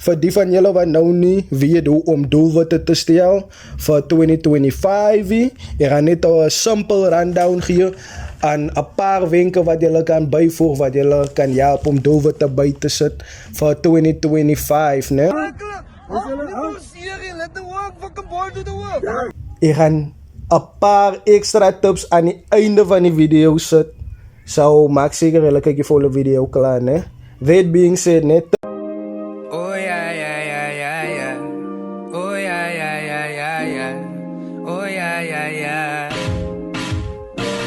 vir die van julle wat nou nie weet hoe om doelwitte te stel vir 2025, ek gaan net 'n simpel rundown gee aan 'n paar wenke wat julle kan byvoeg wat julle kan help om doelwitte by te sit vir 2025, né? Ek gaan 'n paar extra tips aan die einde van die video sit. So maak seker julle kyk die volle video klaar, né? That being said, net Oh yeah, yeah, yeah, yeah, yeah. Oh yeah, yeah, yeah, yeah, yeah. Oh yeah, yeah, yeah.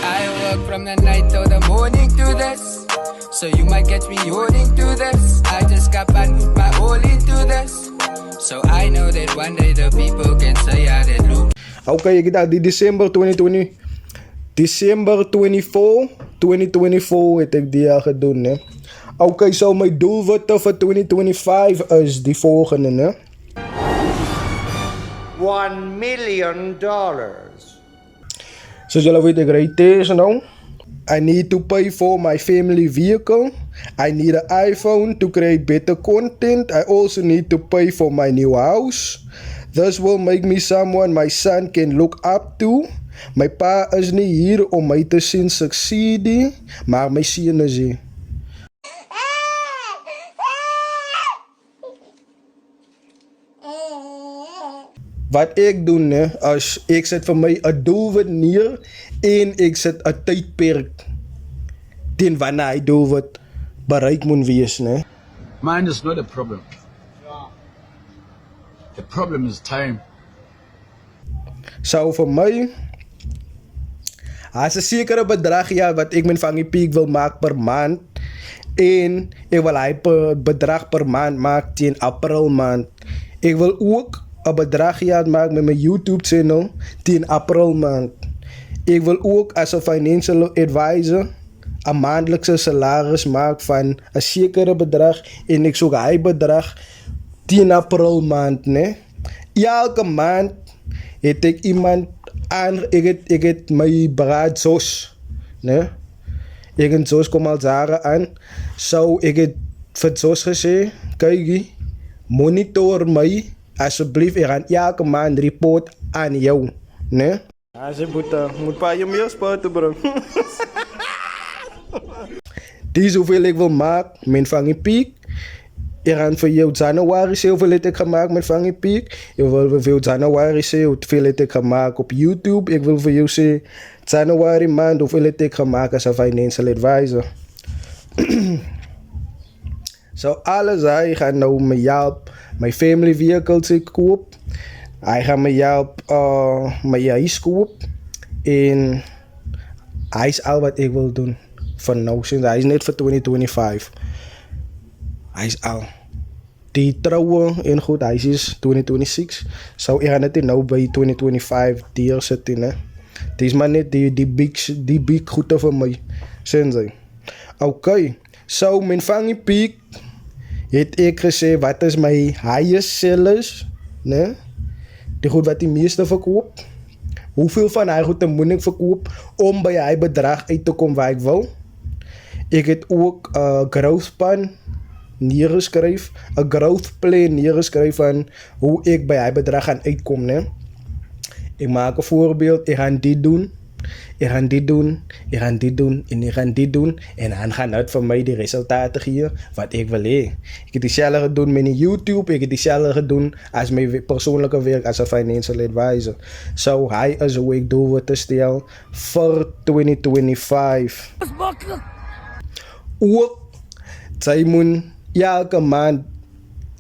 I work from the night till the morning to this, so you might catch me holding to this. I just got back and put my all into this, so I know that one day the people can say I did look. okay, kita di December 24, 2024 het ek die gedoen, né? Okay, so my doelwitte vir 2025 is die volgende, né? $1 million. Soos julle weet, ek ry Tesla nou. I need to pay for my family vehicle. I need an iPhone to create better content. I also need to pay for my new house. This will make me someone my son can look up to. My pa is nie hier om my te sien succeed nie, maar my seun is hier. Wat ek doen, né, as ek sit vir my 'n doelwit neer en ek sit 'n tydperk teen wanneer hy doelwit bereik moet wees, né? Mine is not a problem. The problem is time. So vir my, as 'n sekere bedrag ja wat ek met van die piek wil maak per maand en ek wil hy bedrag per maand maak teen April maand. Ek wil ook 'n bedrag ja maak met my YouTube channel teen April maand. Ek wil ook as 'n financial advisor 'n maandelikse salaris maak van 'n sekere bedrag en ek soek hy bedrag teen April maand, né? Elke maand het ek iemand aan, ek het my braad Sos, né? Ek het Sos kom al jare aan, so ek het vir Sos gesê, kyk, monitor my, asseblief, ek gaan elke maand report aan jou, né? Asje boete, moet pa jy meer spuiten, bro. Dis hoeveel ek wil maak, met van die piek. Ik ga voor jou Januari sê hoeveel het ik gemaakt met Vangie Peak. Ik wil voor jou Januari sê hoeveel het ik gemaakt op YouTube. Ik wil voor jou sê Januari maand hoeveel het ik gemaakt als een financial advisor. So alles, hij gaat nou me helpen mijn family vehicle te koop. Hij gaat me helpen mijn huis koop. En hij is al wat ik wil doen. Van nou sinds hij is net voor 2025. Hij is al. Die trouwen en goed, hij is 2026. So ik ga net nou bij 2025 die zitten, hè. Het is maar net die big goede voor mij. Zijn ze. Oké. So mijn Vangie Peak het ik gezegd wat is mijn highest sellers, né? Die goed wat die meeste verkoopt. Hoeveel van hij goed moet ik verkoop om bij hij bedrag uit te komen waar ik wil. Ik heb ook growth plan neergeskryf, 'n growth plan neergeskryf van hoe ek by hy bedrag gaan uitkom, né? Ek maak 'n voorbeeld, ek gaan dit doen, ek gaan dit doen, ek gaan dit doen en ek gaan dit doen en dan gaan dit vir my die resultate gee wat ek wil hê. Ek het dieselfde gedoen met die YouTube, ek het dieselfde gedoen as my persoonlike werk as 'n financial advisor. So hy is hoe ek doelwitte stel vir 2025. Ook sy moet elke maand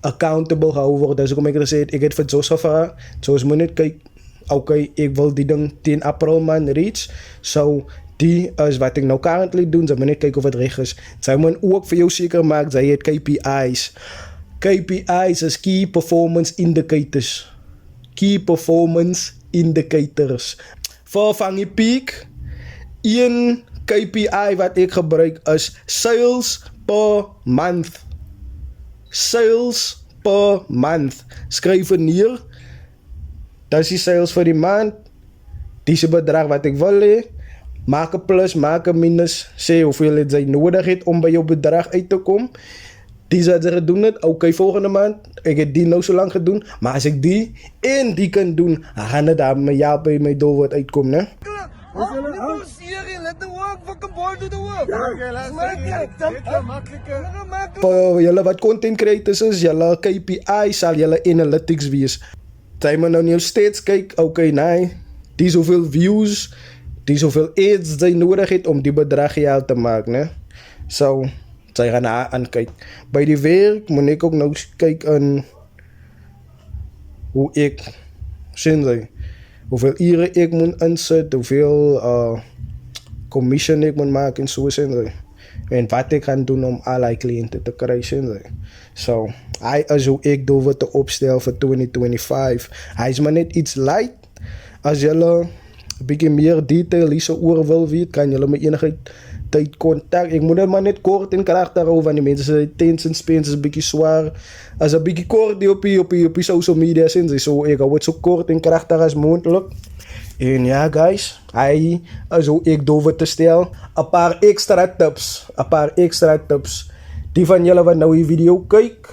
accountable gehou word. Dus kom ek gesê ek het vir Jos gevra. Jos moet net kyk, okay, ek wil die ding 10 April maand reach. So die is wat ek nou currently doen. Sy moet net kyk of het reg is. Sy moet ook vir jou seker maak sy het KPI's. KPI's is Key Performance Indicators. Key Performance Indicators. Vir Vangie Peak, een KPI wat ek gebruik is sales per month. Sales per month. Skryf neer. Dat is die sales vir die maand. Dis die bedrag wat ek wil hê. Maak 'n plus, maak 'n minus. Sê hoeveel het jy nodig het om by jou bedrag uit te kom. Dis wat jy gedoen het. Okay, volgende maand ek het die nou so lang gedoen, maar as ek die en die kan doen, dan gaan dit daar met jou by my doelwit uitkom, né? Voor julle wat content creators is, julle KPI sal julle analytics wees. Jy moet nou nie steeds kyk, okay, nee, die soveel views, die soveel ads jy nodig het om die bedrag geld te maak, né? So, sy gaan aan kyk. By die werk moet ek ook nou kyk in hoe ek, sien jy, hoeveel ure ek moet insit, hoeveel commission ek moet maak en so, sien jy. En wat ek gaan doen om al die kliënte te kry, sien jy. So, hy is hoe ek doelwit te opstel vir 2025. Hy is maar net iets light. As julle 'n bietjie meer detail hierso oor wil weet, kan julle my enige tyd kontak. Ek moet dit maar net kort en kragtig hou, want die mense se attention span is 'n bietjie swaar. As 'n bietjie kort op die social media sien jy, so ek hou dit so kort en kragtig as moontlik. En ja, guys, hy is hoe ek doelwit te stel. 'n paar extra tips. Die van julle wat nou die video kyk.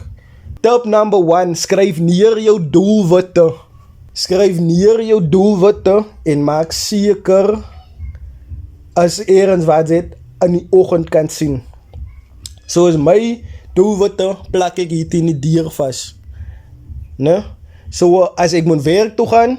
Tip number 1, skryf neer jou doelwitte. Skryf neer jou doelwitte en maak seker as ergens wat dit in die oggend kan sien. Soos my doelwitte plak ek hier teen die deur vas. Né? So as ek moet werk toe gaan,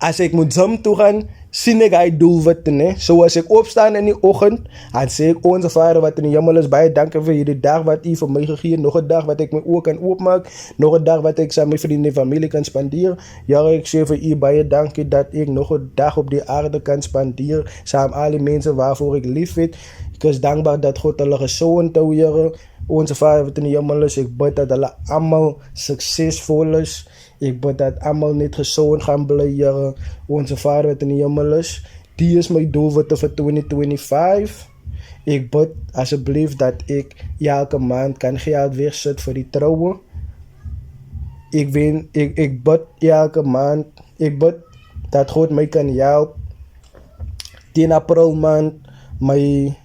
as ek moet gym toe gaan, sien ek hy doelwitte, né? So as ek opstaan in die oggend, dan sê ek onze Vader wat in die hemel is, baie dankie vir hierdie dag wat U vir my gegee het, nog 'n dag wat ek my oë kan oopmaak, nog 'n dag wat ek saam met my vriende en familie kan spandeer. Ja, ek sê vir U baie dankie dat ek nog 'n dag op die aarde kan spandeer saam al die mense waarvoor ek lief het. Ek is dankbaar dat God hulle gesond hou, Here. Onze Vader wat in die hemel is, ek bid dat hulle almal suksesvol is. Ek bid dat almal net gesond gaan bly, Here. Onze Vader wat in die hemel is, die is my doelwitte vir 2025. Ek bid asseblief dat ek elke maand kan geld wegsit vir die troue. Ek bid elke maand, ek bid dat God my kan help. 10 April maand, my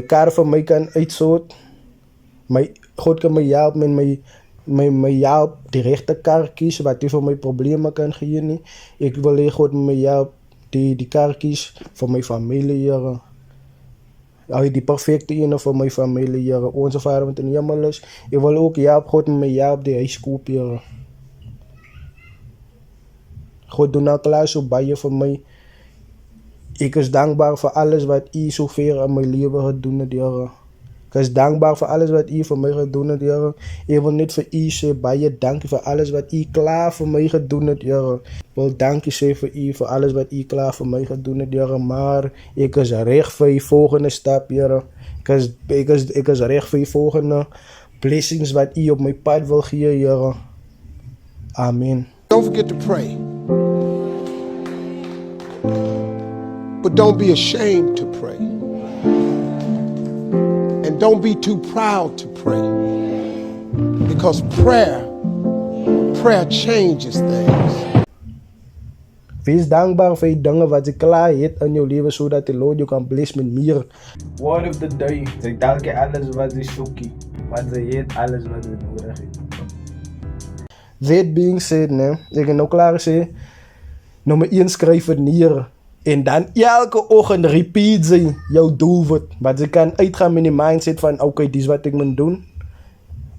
kar vir my kan uitsort. God kan my help met my help die regte kar kies wat nie vir my probleme kan gee nie. Ek wil hê God my help die kar kies vir my familie, Here. Die perfecte ene vir my familie, Here. Onze Vader wat in die hemel is, ek wil ook help, God my help die huis koop, Here. God doen al klaar so baie vir my. Ek is dankbaar vir alles wat U so ver in my lewe gedoen het, Here. Ek is dankbaar vir alles wat U vir my gedoen het, Here. Ek wil net vir U sê baie dankie vir alles wat U klaar vir my gedoen het, Here. Ek wil dankie sê vir U vir alles wat U klaar vir my gedoen het, Here. Maar ek is reg vir die volgende stap, Here. Ek is reg vir die volgende blessings wat U op my pad wil gee, Here. Amen. Don't forget to pray. But don't be ashamed to pray. And don't be too proud to pray. Because prayer changes things. Wees dankbaar vir die dinge wat jy klaar het in jou lewe, sodat die Lord jou kan bless met meer. Word of the day, jy dankie alles wat jy soekie, want jy het alles wat jy nodig het. That being said, né, ek het nou klaar gesê, nommer 1 skryf het neer, en dan elke oggend repeat jy jou doelwit, want jy kan uitgaan met die mindset van, okay, dis wat ek moet doen,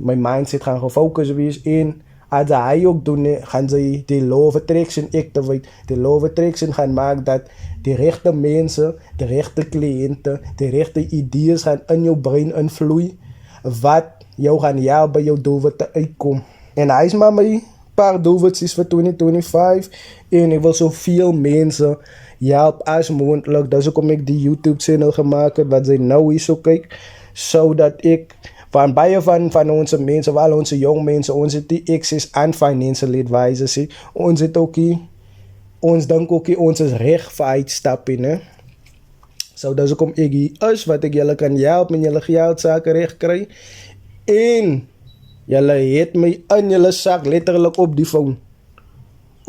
my mindset gaan gefocus wees, en as hy ook doen, gaan sy die law of attraction activate. Die law of attraction gaan maak dat die regte mense, die regte kliënte, die regte idees gaan in jou brein invloei, wat jou gaan help by jou doelwitte uitkom. En hy is maar my paar doelwitjes vir 2025, en ek wil soveel mense help as moontlik. Dis hoekom ek die YouTube channel gemaak het, wat sy nou hier so kyk, sodat ek van baie van onze mense, wel onze jong mense, ons het die access aan financial advisors, ons het ook hier, ons denk ook hier, ons is reg vir uitstappen, né? So, dis hoekom ek hier is, wat ek julle kan help, en julle geldsake reg kry, en julle het my in julle sak, letterlik op die phone.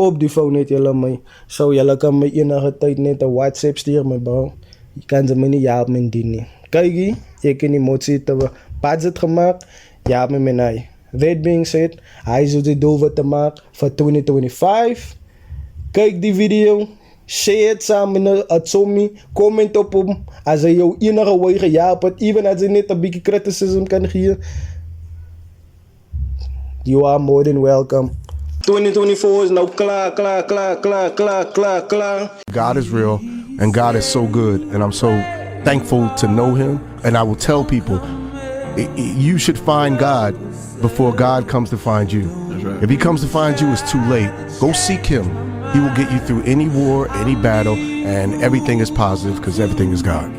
Op die phone het julle my, so julle kan my enige tyd net 'n WhatsApp stuur, my bro. Jy kan ze my nie help met die nie. Kyk hier, ek en die motsie te budget gemaakt, help my met hy. That being said, hy is die doel wat te maak vir 2025. Kyk die video, share het saam met Atsomi, comment op hom as hy jou enige way gehelp het, even as hy net 'n bietjie criticism kan gee. You are more than welcome. 2024 is nou klaar. God is real and God is so good, and I'm so thankful to know him. And I will tell people, you should find God before God comes to find you. That's right. If he comes to find you, it's too late. Go seek him. He will get you through any war, any battle, and everything is positive because everything is God.